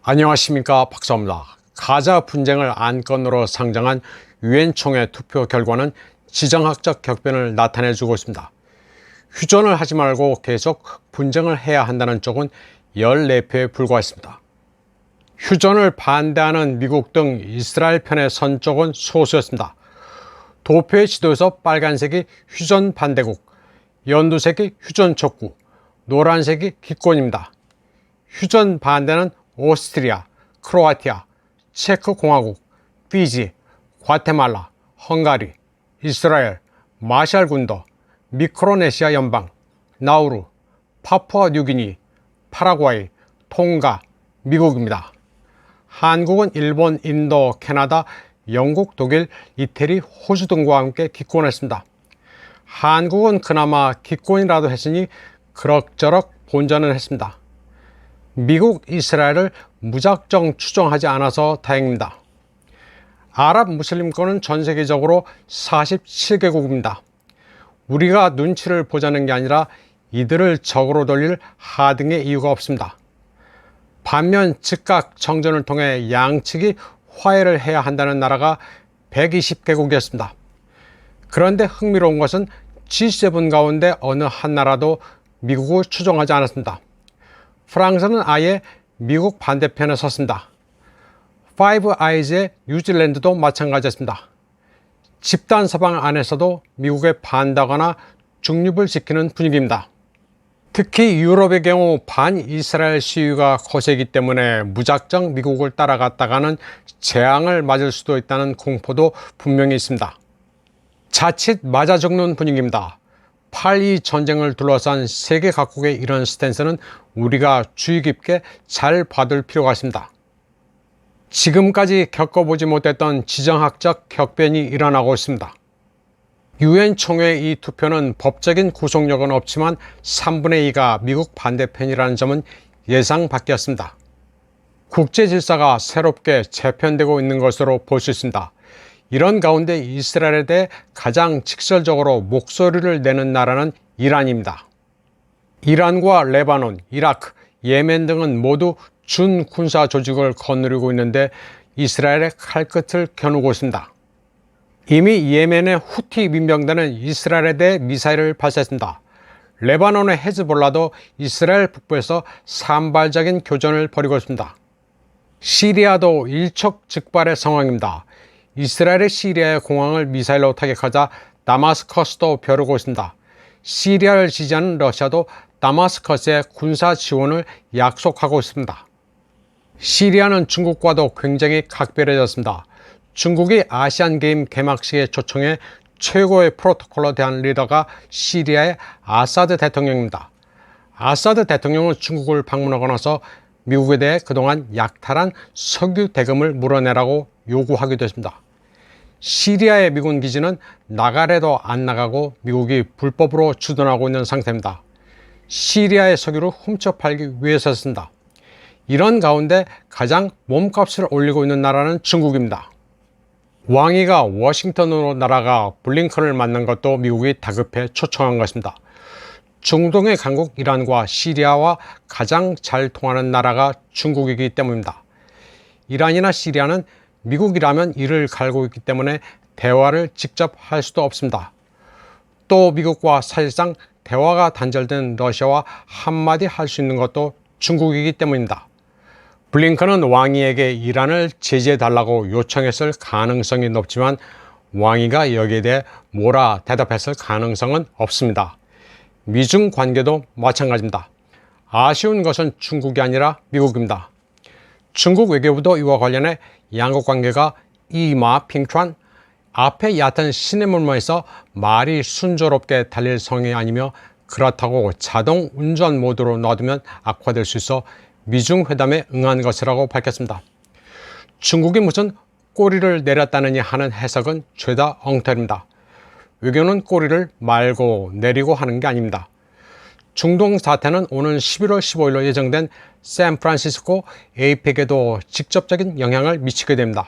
안녕하십니까, 박사입니다. 가자 분쟁을 안건으로 상정한 유엔 총회 투표 결과는 지정학적 격변을 나타내주고 있습니다. 휴전을 하지 말고 계속 분쟁을 해야 한다는 쪽은 14표에 불과했습니다. 휴전을 반대하는 미국 등 이스라엘 편에 선 쪽은 소수였습니다. 도표의 지도에서 빨간색이 휴전 반대국, 연두색이 휴전 촉구, 노란색이 기권입니다. 휴전 반대는 오스트리아, 크로아티아, 체코공화국, 피지, 과테말라, 헝가리, 이스라엘, 마샬군도, 미크로네시아 연방, 나우루, 파푸아 뉴기니, 파라과이, 통가, 미국입니다. 한국은 일본, 인도, 캐나다, 영국, 독일, 이태리, 호주 등과 함께 기권했습니다. 한국은 그나마 기권이라도 했으니 그럭저럭 본전은 했습니다. 미국, 이스라엘을 무작정 추종하지 않아서 다행입니다. 아랍 무슬림권은 전 세계적으로 47개국입니다. 우리가 눈치를 보자는 게 아니라 이들을 적으로 돌릴 하등의 이유가 없습니다. 반면 즉각 정전을 통해 양측이 화해를 해야 한다는 나라가 120개국이었습니다. 그런데 흥미로운 것은 G7 가운데 어느 한 나라도 미국을 추종하지 않았습니다. 프랑스는 아예 미국 반대편에 섰습니다. 파이브 아이즈의 뉴질랜드도 마찬가지였습니다. 집단 서방 안에서도 미국에 반대하거나 중립을 지키는 분위기입니다. 특히 유럽의 경우 반이스라엘 시위가 거세기 때문에 무작정 미국을 따라갔다가는 재앙을 맞을 수도 있다는 공포도 분명히 있습니다. 자칫 맞아 죽는 분위기입니다. 8.2 전쟁을 둘러싼 세계 각국의 이런 스탠스는 우리가 주의 깊게 잘 봐둘 필요가 있습니다. 지금까지 겪어보지 못했던 지정학적 격변이 일어나고 있습니다. 유엔 총회 이 투표는 법적인 구속력은 없지만 3분의 2가 미국 반대편이라는 점은 예상 밖이었습니다. 국제 질서가 새롭게 재편되고 있는 것으로 볼 수 있습니다. 이런 가운데 이스라엘에 대해 가장 직설적으로 목소리를 내는 나라는 이란입니다. 이란과 레바논, 이라크, 예멘 등은 모두 준군사 조직을 거느리고 있는데 이스라엘의 칼끝을 겨누고 있습니다. 이미 예멘의 후티 민병대는 이스라엘에 대해 미사일을 발사했습니다. 레바논의 헤즈볼라도 이스라엘 북부에서 산발적인 교전을 벌이고 있습니다. 시리아도 일촉즉발의 상황입니다. 이스라엘의 시리아의 공항을 미사일로 타격하자 다마스커스도 벼르고 있습니다. 시리아를 지지하는 러시아도 다마스커스의 군사 지원을 약속하고 있습니다. 시리아는 중국과도 굉장히 각별해졌습니다. 중국이 아시안게임 개막식에 초청해 최고의 프로토콜로 대한 리더가 시리아의 아사드 대통령입니다. 아사드 대통령은 중국을 방문하고 나서 미국에 대해 그동안 약탈한 석유 대금을 물어내라고 요구하기도 했습니다. 시리아의 미군 기지는 나가래도 안 나가고 미국이 불법으로 주둔하고 있는 상태입니다. 시리아의 석유를 훔쳐 팔기 위해서였습니다. 이런 가운데 가장 몸값을 올리고 있는 나라는 중국입니다. 왕이가 워싱턴으로 날아가 블링컨을 만난 것도 미국이 다급해 초청한 것입니다. 중동의 강국 이란과 시리아와 가장 잘 통하는 나라가 중국이기 때문입니다. 이란이나 시리아는 미국이라면 이를 갈고 있기 때문에 대화를 직접 할 수도 없습니다. 또 미국과 사실상 대화가 단절된 러시아와 한마디 할 수 있는 것도 중국이기 때문입니다. 블링컨은 왕이에게 이란을 제재해달라고 요청했을 가능성이 높지만 왕이가 여기에 대해 뭐라 대답했을 가능성은 없습니다. 미중 관계도 마찬가지입니다. 아쉬운 것은 중국이 아니라 미국입니다. 중국 외교부도 이와 관련해 양국 관계가 이마 핑트란 앞에 얕은 시내물모에서 말이 순조롭게 달릴 성이 아니며 그렇다고 자동 운전 모드로 놔두면 악화될 수 있어 미중 회담에 응한 것이라고 밝혔습니다. 중국이 무슨 꼬리를 내렸다느니 하는 해석은 죄다 엉터리입니다. 외교는 꼬리를 말고 내리고 하는 게 아닙니다. 중동 사태는 오는 11월 15일로 예정된 샌프란시스코 에이펙에도 직접적인 영향을 미치게 됩니다.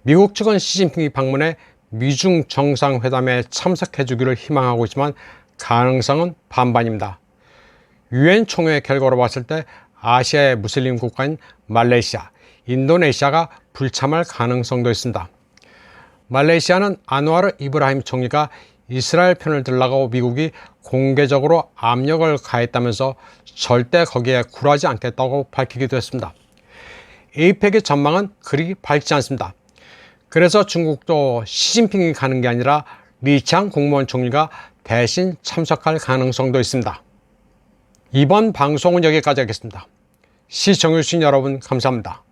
미국 측은 시진핑이 방문해 미중 정상회담에 참석해 주기를 희망하고 있지만 가능성은 반반입니다. 유엔 총회 결과로 봤을 때 아시아의 무슬림 국가인 말레이시아, 인도네시아가 불참할 가능성도 있습니다. 말레이시아는 안와르 이브라힘 총리가 이스라엘 편을 들라고 미국이 공개적으로 압력을 가했다면서 절대 거기에 굴하지 않겠다고 밝히기도 했습니다. 에이펙의 전망은 그리 밝지 않습니다. 그래서 중국도 시진핑이 가는 게 아니라 리창 국무원 총리가 대신 참석할 가능성도 있습니다. 이번 방송은 여기까지 하겠습니다. 시청해주신 여러분 감사합니다.